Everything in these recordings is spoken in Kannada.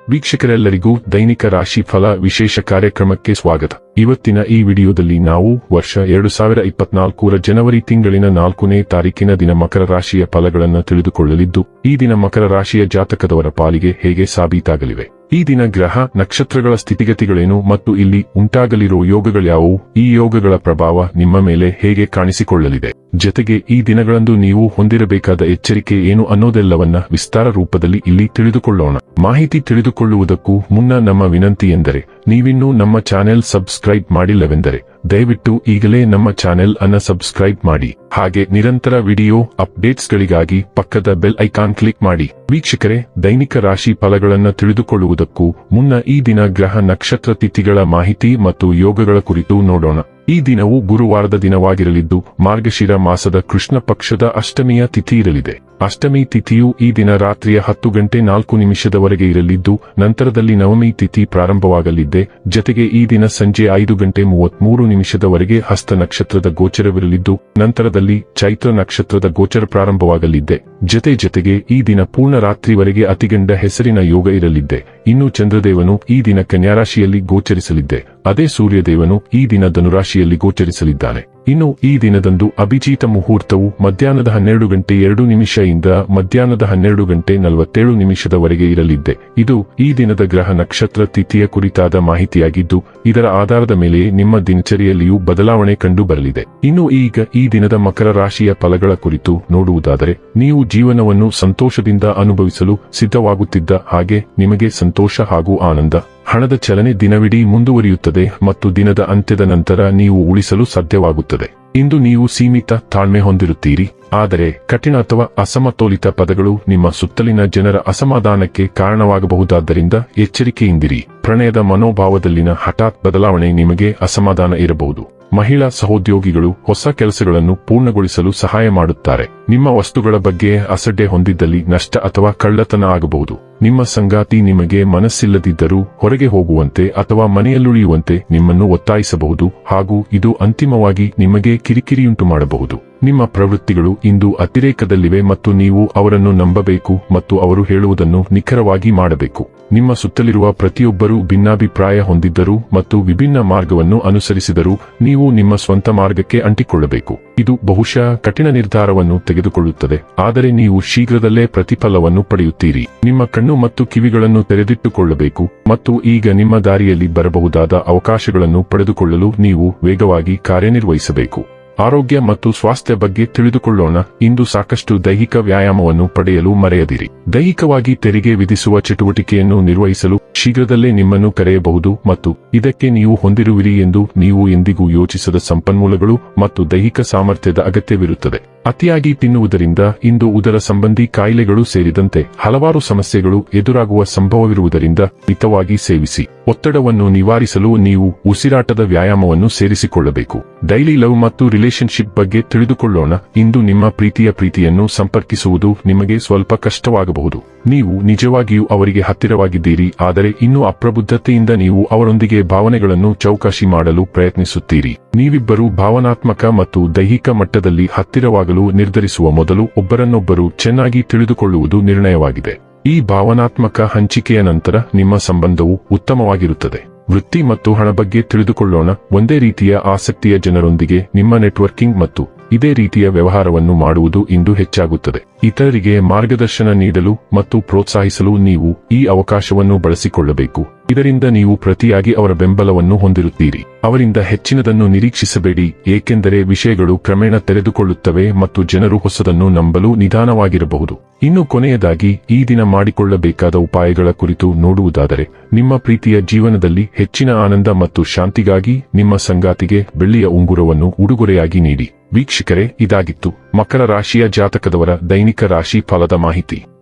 ವೀಕ್ಷಕರೆಲ್ಲರಿಗೂ ದೈನಿಕ ರಾಶಿ ಫಲ ವಿಶೇಷ ಕಾರ್ಯಕ್ರಮಕ್ಕೆ ಸ್ವಾಗತ. ಇವತ್ತಿನ ಈ ವಿಡಿಯೋದಲ್ಲಿ ನಾವು ವರ್ಷ 2024ರ ಜನವರಿ ತಿಂಗಳಿನ 4ನೇ ತಾರೀಕಿನ ದಿನ ಮಕರ ರಾಶಿಯ ಫಲಗಳನ್ನು ತಿಳಿದುಕೊಳ್ಳಲಿದ್ದು, ಈ ದಿನ ಮಕರ ರಾಶಿಯ ಜಾತಕದವರ ಪಾಲಿಗೆ ಹೇಗೆ ಸಾಬೀತಾಗಲಿವೆ, ಈ ದಿನ ಗ್ರಹ ನಕ್ಷತ್ರಗಳ ಸ್ಥಿತಿಗತಿಗಳೇನು ಮತ್ತು ಇಲ್ಲಿ ಉಂಟಾಗಲಿರುವ ಯೋಗಗಳ್ಯಾವುವು, ಈ ಯೋಗಗಳ ಪ್ರಭಾವ ನಿಮ್ಮ ಮೇಲೆ ಹೇಗೆ ಕಾಣಿಸಿಕೊಳ್ಳಲಿದೆ, ಜೊತೆಗೆ ಈ ದಿನಗಳಂದು ನೀವು ಹೊಂದಿರಬೇಕಾದ ಎಚ್ಚರಿಕೆ ಏನು ಅನ್ನೋದೆಲ್ಲವನ್ನ ವಿಸ್ತಾರ ರೂಪದಲ್ಲಿ ಇಲ್ಲಿ ತಿಳಿದುಕೊಳ್ಳೋಣ. ಮಾಹಿತಿ ತಿಳಿದುಕೊಳ್ಳುವುದಕ್ಕೂ ಮುನ್ನ ನಮ್ಮ ವಿನಂತಿ ಎಂದರೆ, ನೀವಿನ್ನೂ ನಮ್ಮ ಚಾನೆಲ್ ಸಬ್ಸ್ಕ್ರೈಬ್ ಮಾಡಿಲ್ಲವೆಂದರೆ ದಯವಿಟ್ಟು ಈಗಲೇ ನಮ್ಮ ಚಾನೆಲ್ ಅನ್ನು ಸಬ್ಸ್ಕ್ರೈಬ್ ಮಾಡಿ. ಹಾಗೆ ನಿರಂತರ ವಿಡಿಯೋ ಅಪ್ಡೇಟ್ಸ್ಗಳಿಗಾಗಿ ಪಕ್ಕದ ಬೆಲ್ ಐಕಾನ್ ಕ್ಲಿಕ್ ಮಾಡಿ. ವೀಕ್ಷಕರೇ, ದೈನಿಕ ರಾಶಿ ಫಲಗಳನ್ನು ತಿಳಿದುಕೊಳ್ಳುವುದಕ್ಕೂ ಮುನ್ನ ಈ ದಿನ ಗ್ರಹ ನಕ್ಷತ್ರ ತಿಥಿಗಳ ಮಾಹಿತಿ ಮತ್ತು ಯೋಗಗಳ ಕುರಿತು ನೋಡೋಣ. ಈ ದಿನವು ಗುರುವಾರದ ದಿನವಾಗಿರಲಿದ್ದು, ಮಾರ್ಗಶಿರ ಮಾಸದ ಕೃಷ್ಣ ಪಕ್ಷದ ಅಷ್ಟಮಿಯ ತಿಥಿ ಇರಲಿದೆ. ಅಷ್ಟಮಿ ತಿಥಿಯು ಈ ದಿನ ರಾತ್ರಿಯ 10:04 ಇರಲಿದ್ದು, ನಂತರದಲ್ಲಿ ನವಮಿ ತಿಥಿ ಪ್ರಾರಂಭವಾಗಲಿದೆ. ಜೊತೆಗೆ ಈ ದಿನ ಸಂಜೆ 5:33 ಹಸ್ತ ನಕ್ಷತ್ರದ ಗೋಚರವಿರಲಿದ್ದು, ನಂತರದಲ್ಲಿ ಚೈತ್ರ ನಕ್ಷತ್ರದ ಗೋಚರ ಪ್ರಾರಂಭವಾಗಲಿದೆ. ಜೊತೆಗೆ ಈ ದಿನ ಪೂರ್ಣ ರಾತ್ರಿವರೆಗೆ ಅತಿಗಂಡ ಹೆಸರಿನ ಯೋಗ ಇರಲಿದೆ. ಇನ್ನು ಚಂದ್ರದೇವನು ಈ ದಿನ ಕನ್ಯಾ ರಾಶಿಯಲ್ಲಿ ಗೋಚರಿಸಲಿದೆ. ಅದೇ ಸೂರ್ಯದೇವನು ಈ ದಿನ ಧನುರಾಶಿಯಲ್ಲಿ ಗೋಚರಿಸಲಿದ್ದಾನೆ. ಇನ್ನು ಈ ದಿನದಂದು ಅಭಿಜಿತ ಮುಹೂರ್ತವು ಮಧ್ಯಾಹ್ನದ 12:02 ಇಂದ ಮಧ್ಯಾಹ್ನದ 12:47 ಇರಲಿದೆ. ಇದು ಈ ದಿನದ ಗ್ರಹ ನಕ್ಷತ್ರ ತಿಥಿಯ ಕುರಿತಾದ ಮಾಹಿತಿಯಾಗಿದ್ದು, ಇದರ ಆಧಾರದ ಮೇಲೆ ನಿಮ್ಮ ದಿನಚರಿಯಲ್ಲಿಯೂ ಬದಲಾವಣೆ ಕಂಡು ಬರಲಿದೆ. ಇನ್ನು ಈಗ ಈ ದಿನದ ಮಕರ ರಾಶಿಯ ಫಲಗಳ ಕುರಿತು ನೋಡುವುದಾದರೆ, ನೀವು ಜೀವನವನ್ನು ಸಂತೋಷದಿಂದ ಅನುಭವಿಸಲು ಸಿದ್ಧವಾಗುತ್ತಿದ್ದ ಹಾಗೆ ನಿಮಗೆ ಸಂತೋಷ ಹಾಗೂ ಆನಂದ, ಹಣದ ಚಲನೆ ದಿನವಿಡೀ ಮುಂದುವರಿಯುತ್ತದೆ ಮತ್ತು ದಿನದ ಅಂತ್ಯದ ನಂತರ ನೀವು ಉಳಿಸಲು ಸಾಧ್ಯವಾಗುತ್ತದೆ. ಇಂದು ನೀವು ಸೀಮಿತ ತಾಳ್ಮೆ ಹೊಂದಿರುತ್ತೀರಿ, ಆದರೆ ಕಠಿಣ ಅಥವಾ ಅಸಮತೋಲಿತ ಪದಗಳು ನಿಮ್ಮ ಸುತ್ತಲಿನ ಜನರ ಅಸಮಾಧಾನಕ್ಕೆ ಕಾರಣವಾಗಬಹುದಾದ್ದರಿಂದ ಎಚ್ಚರಿಕೆಯಿಂದಿರಿ. ಪ್ರಣಯದ ಮನೋಭಾವದಲ್ಲಿನ ಹಠಾತ್ ಬದಲಾವಣೆ ನಿಮಗೆ ಅಸಮಾಧಾನ ಇರಬಹುದು. ಮಹಿಳಾ ಸಹೋದ್ಯೋಗಿಗಳು ಹೊಸ ಕೆಲಸಗಳನ್ನು ಪೂರ್ಣಗೊಳಿಸಲು ಸಹಾಯ ಮಾಡುತ್ತಾರೆ. ನಿಮ್ಮ ವಸ್ತುಗಳ ಬಗ್ಗೆ ಅಸಡ್ಡೆ ಹೊಂದಿದ್ದಲ್ಲಿ ನಷ್ಟ ಅಥವಾ ಕಳ್ಳತನ ಆಗಬಹುದು. ನಿಮ್ಮ ಸಂಗಾತಿ ನಿಮಗೆ ಮನಸ್ಸಿಲ್ಲದಿದ್ದರೂ ಹೊರಗೆ ಹೋಗುವಂತೆ ಅಥವಾ ಮನೆಯಲ್ಲುಳಿಯುವಂತೆ ನಿಮ್ಮನ್ನು ಒತ್ತಾಯಿಸಬಹುದು ಹಾಗೂ ಇದು ಅಂತಿಮವಾಗಿ ನಿಮಗೆ ಕಿರಿಕಿರಿಯುಂಟು ಮಾಡಬಹುದು. ನಿಮ್ಮ ಪ್ರವೃತ್ತಿಗಳು ಇಂದು ಅತಿರೇಕದಲ್ಲಿವೆ ಮತ್ತು ನೀವು ಅವರನ್ನು ನಂಬಬೇಕು ಮತ್ತು ಅವರು ಹೇಳುವುದನ್ನು ನಿಖರವಾಗಿ ಮಾಡಬೇಕು. ನಿಮ್ಮ ಸುತ್ತಲಿರುವ ಪ್ರತಿಯೊಬ್ಬರೂ ಭಿನ್ನಾಭಿಪ್ರಾಯ ಹೊಂದಿದ್ದರೂ ಮತ್ತು ವಿಭಿನ್ನ ಮಾರ್ಗವನ್ನು ಅನುಸರಿಸಿದರೂ ನೀವು ನಿಮ್ಮ ಸ್ವಂತ ಮಾರ್ಗಕ್ಕೆ ಅಂಟಿಕೊಳ್ಳಬೇಕು. ಇದು ಬಹುಶಃ ಕಠಿಣ ನಿರ್ಧಾರವನ್ನು ತೆಗೆದುಕೊಳ್ಳುತ್ತದೆ, ಆದರೆ ನೀವು ಶೀಘ್ರದಲ್ಲೇ ಪ್ರತಿಫಲವನ್ನು ಪಡೆಯುತ್ತೀರಿ. ನಿಮ್ಮ ಕಣ್ಣು ಮತ್ತು ಕಿವಿಗಳನ್ನು ತೆರೆದಿಟ್ಟುಕೊಳ್ಳಬೇಕು ಮತ್ತು ಈಗ ನಿಮ್ಮ ದಾರಿಯಲ್ಲಿ ಬರಬಹುದಾದ ಅವಕಾಶಗಳನ್ನು ಪಡೆದುಕೊಳ್ಳಲು ನೀವು ವೇಗವಾಗಿ ಕಾರ್ಯನಿರ್ವಹಿಸಬೇಕು. ಆರೋಗ್ಯ ಮತ್ತು ಸ್ವಾಸ್ಥ್ಯ ಬಗ್ಗೆ ತಿಳಿದುಕೊಳ್ಳೋಣ. ಇಂದು ಸಾಕಷ್ಟು ದೈಹಿಕ ವ್ಯಾಯಾಮವನ್ನು ಪಡೆಯಲು ಮರೆಯದಿರಿ. ದೈಹಿಕವಾಗಿ ತೆರಿಗೆ ವಿಧಿಸುವ ಚಟುವಟಿಕೆಯನ್ನು ನಿರ್ವಹಿಸಲು ಶೀಘ್ರದಲ್ಲೇ ನಿಮ್ಮನ್ನು ಕರೆಯಬಹುದು ಮತ್ತು ಇದಕ್ಕೆ ನೀವು ಹೊಂದಿರುವಿರಿ ಎಂದು ನೀವು ಎಂದಿಗೂ ಯೋಚಿಸದ ಸಂಪನ್ಮೂಲಗಳು ಮತ್ತು ದೈಹಿಕ ಸಾಮರ್ಥ್ಯದ ಅಗತ್ಯವಿರುತ್ತದೆ. ಅತಿಯಾಗಿ ತಿನ್ನುವುದರಿಂದ ಇಂದು ಉದರ ಸಂಬಂಧಿ ಕಾಯಿಲೆಗಳು ಸೇರಿದಂತೆ ಹಲವಾರು ಸಮಸ್ಯೆಗಳು ಎದುರಾಗುವ ಸಂಭವವಿರುವುದರಿಂದ ಮಿತವಾಗಿ ಸೇವಿಸಿ. ಒತ್ತಡವನ್ನು ನಿವಾರಿಸಲು ನೀವು ಉಸಿರಾಟದ ವ್ಯಾಯಾಮವನ್ನು ಸೇರಿಸಿಕೊಳ್ಳಬೇಕು. ಡೈಲಿ ಲವ್ ಮತ್ತು ರಿಲೇಶನ್ಶಿಪ್ ಬಗ್ಗೆ ತಿಳಿದುಕೊಳ್ಳೋಣ. ಇಂದು ನಿಮ್ಮ ಪ್ರೀತಿಯನ್ನು ಸಂಪರ್ಕಿಸುವುದು ನಿಮಗೆ ಸ್ವಲ್ಪ ಕಷ್ಟವಾಗಬಹುದು. ನೀವು ನಿಜವಾಗಿಯೂ ಅವರಿಗೆ ಹತ್ತಿರವಾಗಿದ್ದೀರಿ, ಆದರೆ ಇನ್ನೂ ಅಪ್ರಬುದ್ಧತೆಯಿಂದ ನೀವು ಅವರೊಂದಿಗೆ ಭಾವನೆಗಳನ್ನು ಚೌಕಾಶಿ ಮಾಡಲು ಪ್ರಯತ್ನಿಸುತ್ತೀರಿ. ನೀವಿಬ್ಬರೂ ಭಾವನಾತ್ಮಕ ಮತ್ತು ದೈಹಿಕ ಮಟ್ಟದಲ್ಲಿ ಹತ್ತಿರವಾಗಲು ನಿರ್ಧರಿಸುವ ಮೊದಲು ಒಬ್ಬರನ್ನೊಬ್ಬರು ಚೆನ್ನಾಗಿ ತಿಳಿದುಕೊಳ್ಳುವುದು ನಿರ್ಣಯವಾಗಿದೆ. ಈ ಭಾವನಾತ್ಮಕ ಹಂಚಿಕೆಯ ನಂತರ ನಿಮ್ಮ ಸಂಬಂಧವು ಉತ್ತಮವಾಗಿರುತ್ತದೆ. ವೃತ್ತಿ ಮತ್ತು ಹಣ ಬಗ್ಗೆ ತಿಳಿದುಕೊಳ್ಳೋಣ. ಒಂದೇ ರೀತಿಯ ಆಸಕ್ತಿಯ ಜನರೊಂದಿಗೆ ನಿಮ್ಮ ನೆಟ್ವರ್ಕಿಂಗ್ ಮತ್ತು ಇದೇ ರೀತಿಯ ವ್ಯವಹಾರವನ್ನು ಮಾಡುವುದು ಇಂದು ಹೆಚ್ಚಾಗುತ್ತದೆ. ಇತರರಿಗೆ ಮಾರ್ಗದರ್ಶನ ನೀಡಲು ಮತ್ತು ಪ್ರೋತ್ಸಾಹಿಸಲು ನೀವು ಈ ಅವಕಾಶವನ್ನು ಬಳಸಿಕೊಳ್ಳಬೇಕು. ಇದರಿಂದ ನೀವು ಪ್ರತಿಯಾಗಿ ಅವರ ಬೆಂಬಲವನ್ನು ಹೊಂದಿರುತ್ತೀರಿ. ಅವರಿಂದ ಹೆಚ್ಚಿನದನ್ನು ನಿರೀಕ್ಷಿಸಬೇಡಿ, ಏಕೆಂದರೆ ವಿಷಯಗಳು ಕ್ರಮೇಣ ತೆರೆದುಕೊಳ್ಳುತ್ತವೆ ಮತ್ತು ಜನರು ಹೊಸದನ್ನು ನಂಬಲು ನಿಧಾನವಾಗಿರಬಹುದು. ಇನ್ನು ಕೊನೆಯದಾಗಿ ಈ ದಿನ ಮಾಡಿಕೊಳ್ಳಬೇಕಾದ ಉಪಾಯಗಳ ಕುರಿತು ನೋಡುವುದಾದರೆ, ನಿಮ್ಮ ಪ್ರೀತಿಯ ಜೀವನದಲ್ಲಿ ಹೆಚ್ಚಿನ ಆನಂದ ಮತ್ತು ಶಾಂತಿಗಾಗಿ ನಿಮ್ಮ ಸಂಗಾತಿಗೆ ಬೆಳ್ಳಿಯ ಉಂಗುರವನ್ನು ಉಡುಗೊರೆಯಾಗಿ ನೀಡಿ. ವೀಕ್ಷಕರೇ, ಇದಾಗಿತ್ತು ಮಕರ ರಾಶಿಯ ಜಾತಕದವರ ದೈನಿಕ ರಾಶಿ ಫಲದ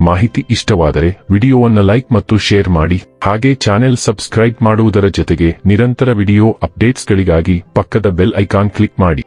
ಮಾಹಿತಿ ಇಷ್ಟವಾದರೆ ವಿಡಿಯೋವನ್ನು ಲೈಕ್ ಮತ್ತು ಶೇರ್ ಮಾಡಿ. ಹಾಗೆ ಚಾನೆಲ್ ಸಬ್ಸ್ಕ್ರೈಬ್ ಮಾಡುವುದರ ಜೊತೆಗೆ ನಿರಂತರ ವಿಡಿಯೋ ಅಪ್ಡೇಟ್ಸ್ಗಳಿಗಾಗಿ ಪಕ್ಕದ ಬೆಲ್ ಐಕಾನ್ ಕ್ಲಿಕ್ ಮಾಡಿ.